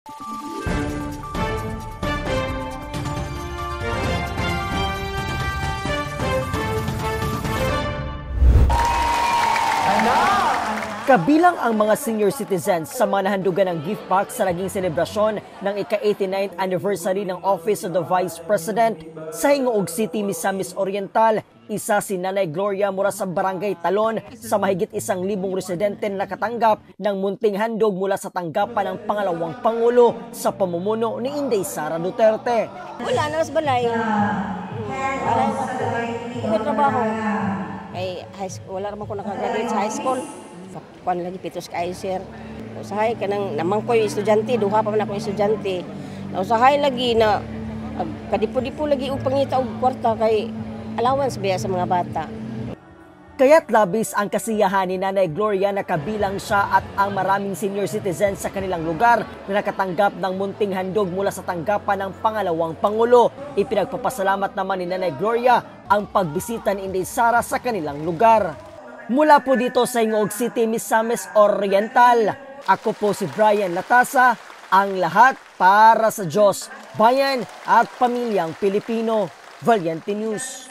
Kabilang ang mga senior citizens sa mga nahandugan ng gift box sa naging selebrasyon ng ika-89th anniversary ng Office of the Vice President sa Hingoog City, Misamis Oriental. Isa si Nanay Gloria mula sa Barangay Talon sa mahigit 1,000 residente na nakatanggap ng munting handog mula sa tanggapan ng pangalawang Pangulo sa pamumuno ni Inday Sara Duterte. Wala na sa balay. May trabaho. Ay, wala naman ko nakagraduate sa high school. Kuan lagi pitos kay sir. Usahay kanang namang ko estudyante, duha pa man ako estudyante. Usahay lagi na kadipo-dipo lagi og pangita og kwarta kay allowance biya sa mga bata. Kaya't labis ang kasiyahan ni Nanay Gloria na kabilang siya at ang maraming senior citizens sa kanilang lugar na nakatanggap ng munting handog mula sa tanggapan ng pangalawang Pangulo. Ipinagpapasalamat naman ni Nanay Gloria ang pagbisita ni Inday Sara sa kanilang lugar. Mula po dito sa Hingoog City, Misamis Oriental, ako po si Brian Latasa, ang lahat para sa Diyos, bayan at pamilyang Pilipino. Valiente News.